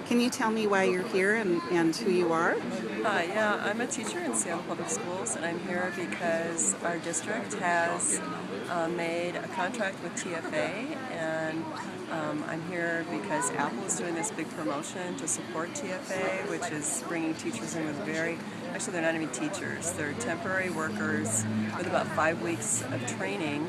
Can you tell me why you're here and who you are? Yeah, I'm a teacher in Seattle Public Schools, and I'm here because our district has made a contract with TFA, and I'm here because Apple is doing this big promotion to support TFA, which is bringing teachers in with actually they're not even teachers, they're temporary workers with about 5 weeks of training.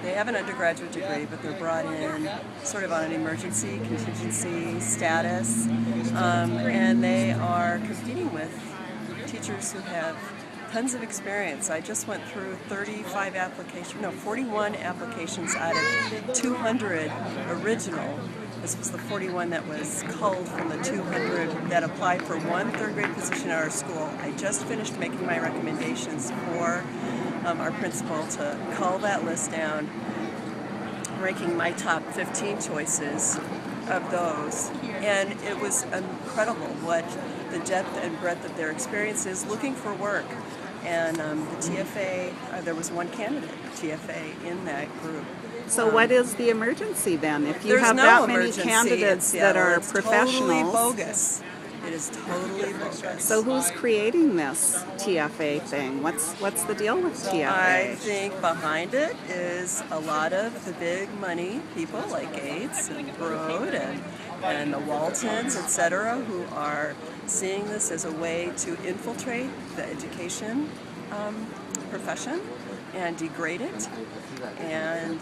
They have an undergraduate degree, but they're brought in sort of on an emergency, contingency status, and they are competing with teachers who have tons of experience. I just went through 41 applications out of 200 original. This was the 41 that was culled from the 200 that applied for one third grade position at our school. I just finished making my recommendations for our principal to cull that list down, ranking my top 15 choices of those. And it was incredible what the depth and breadth of their experience is looking for work. And the TFA, there was one candidate, TFA, in that group. So what is the emergency then? If you There's have no that many emergency candidates in that Seattle. are It's professionals. Totally bogus. It is totally bogus. So who's creating this TFA thing? What's the deal with TFA? I think behind it is a lot of the big money people like Gates and Broad and the Waltons, etc., who are seeing this as a way to infiltrate the education profession and degrade it and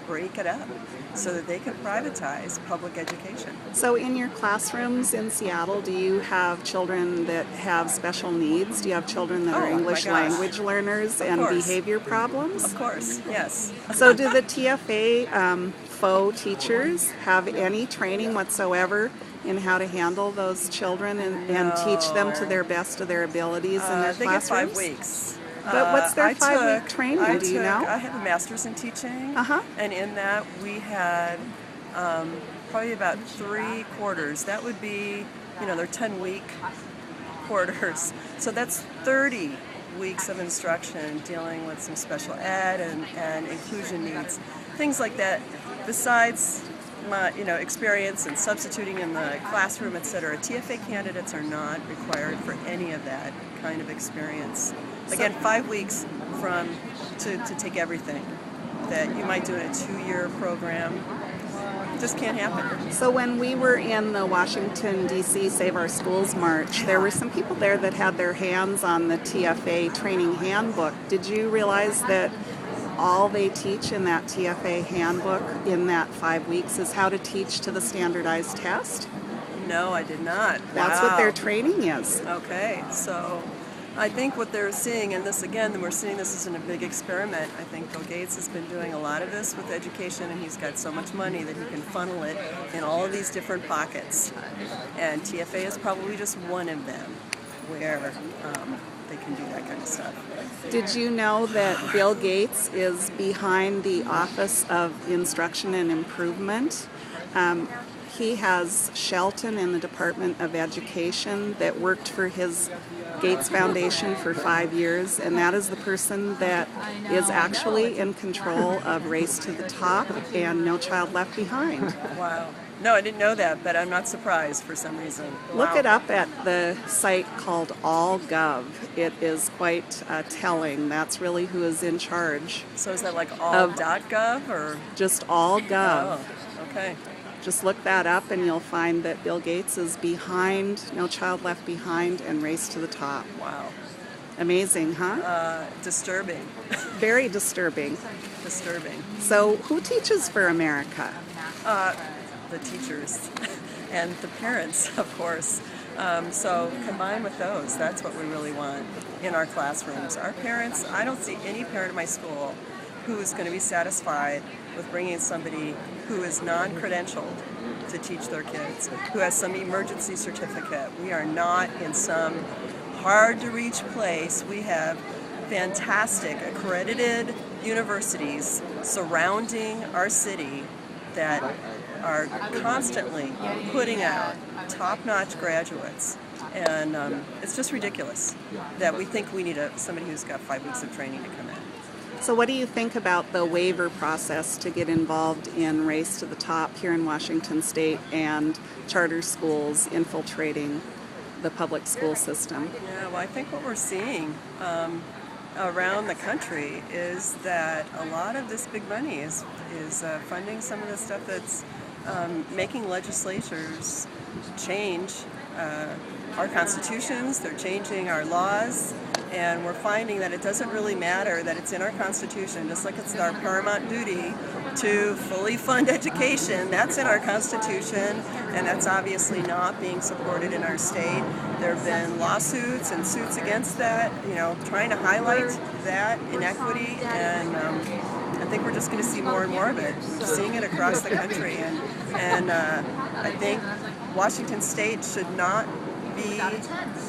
break it up so that they can privatize public education. So in your classrooms in Seattle, do you have children that have special needs? Do you have children that are English language learners and behavior problems? Of course, yes. So do the TFA faux teachers have any training whatsoever in how to handle those children and teach them to their best of their abilities in their they classrooms? get 5 weeks. But what's their 5-week training? Do you know? I have a master's in teaching, and in that we had probably about 3 quarters. That would be, they're 10-week quarters. So that's 30 weeks of instruction dealing with some special ed and inclusion needs, things like that. Besides my, experience in substituting in the classroom, etc., TFA candidates are not required for any of that kind of experience. Again, 5 weeks to take everything that you might do in a 2-year program. Just can't happen. So when we were in the Washington, D.C. Save Our Schools March, there were some people there that had their hands on the TFA training handbook. Did you realize that all they teach in that TFA handbook in that 5 weeks is how to teach to the standardized test? No, I did not. That's what their training is. Okay, so I think what they're seeing, and this again, we're seeing this as a big experiment. I think Bill Gates has been doing a lot of this with education, and he's got so much money that he can funnel it in all of these different pockets. And TFA is probably just one of them where they can do that kind of stuff. Did you know that Bill Gates is behind the Office of Instruction and Improvement? He has Shelton in the Department of Education that worked for his Gates Foundation for 5 years, and that is the person that is actually in control of Race to the Top and No Child Left Behind. Wow. No, I didn't know that, but I'm not surprised for some reason. Look it up at the site called AllGov. It is quite telling. That's really who is in charge. So is that like all.gov or? Just AllGov. Oh, okay. Just look that up and you'll find that Bill Gates is behind No Child Left Behind and Race to the Top. Wow. Amazing, huh? Disturbing. Very disturbing. Disturbing. So who teaches for America? The teachers and the parents, of course. So combined with those, that's what we really want in our classrooms. Our parents, I don't see any parent in my school who is going to be satisfied with bringing in somebody who is non-credentialed to teach their kids, who has some emergency certificate. We are not in some hard-to-reach place. We have fantastic accredited universities surrounding our city that are constantly putting out top-notch graduates. And it's just ridiculous that we think we need somebody who's got 5 weeks of training to come in. So what do you think about the waiver process to get involved in Race to the Top here in Washington State and charter schools infiltrating the public school system? Yeah, well, I think what we're seeing around the country is that a lot of this big money is funding some of the stuff that's making legislatures change our constitutions. They're changing our laws, and we're finding that it doesn't really matter that it's in our Constitution, just like it's our paramount duty to fully fund education. That's in our Constitution, and that's obviously not being supported in our state. There have been lawsuits and suits against that, trying to highlight that inequity, and I think we're just going to see more and more of it. We're seeing it across the country, and I think Washington State should not be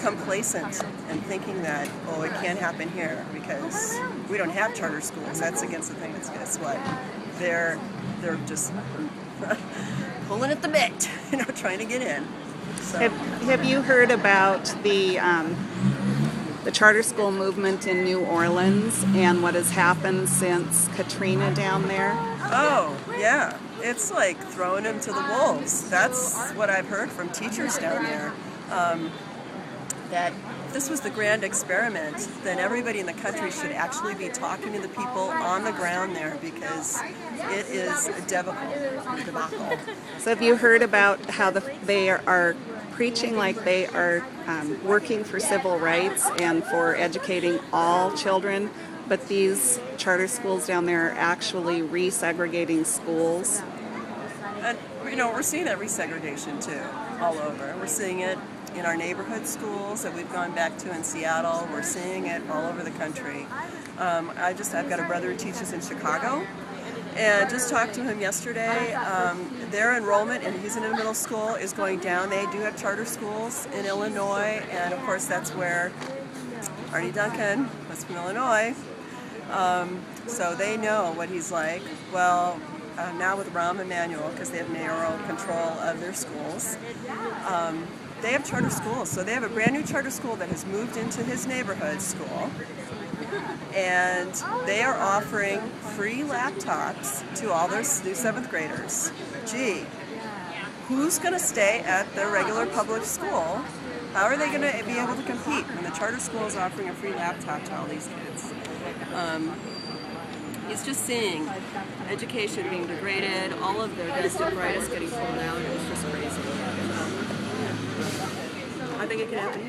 complacent and thinking that, oh, it can't happen here because we don't have charter schools. That's against the thing. That's guess what? They're just pulling at the bit, trying to get in. So. Have you heard about the charter school movement in New Orleans and what has happened since Katrina down there? Oh, yeah. It's like throwing them to the wolves. That's what I've heard from teachers down there. That if this was the grand experiment, then everybody in the country should actually be talking to the people on the ground there because it is a debacle. So have you heard about how they are preaching like they are working for civil rights and for educating all children, but these charter schools down there are actually resegregating schools? And, we're seeing that resegregation too, all over. We're seeing it in our neighborhood schools that we've gone back to in Seattle. We're seeing it all over the country. I've got a brother who teaches in Chicago, and just talked to him yesterday. Their enrollment, and he's in a middle school, is going down. They do have charter schools in Illinois, and of course that's where Arnie Duncan was from Illinois. So they know what he's like. Well, now with Rahm Emanuel, because they have mayoral control of their schools, they have charter schools. So they have a brand new charter school that has moved into his neighborhood school, and they are offering free laptops to all their new 7th graders. Gee, who's going to stay at their regular public school? How are they going to be able to compete when the charter school is offering a free laptop to all these kids? He's just seeing education being degraded, all of their best and brightest getting pulled out. It's just crazy. I think it can happen here.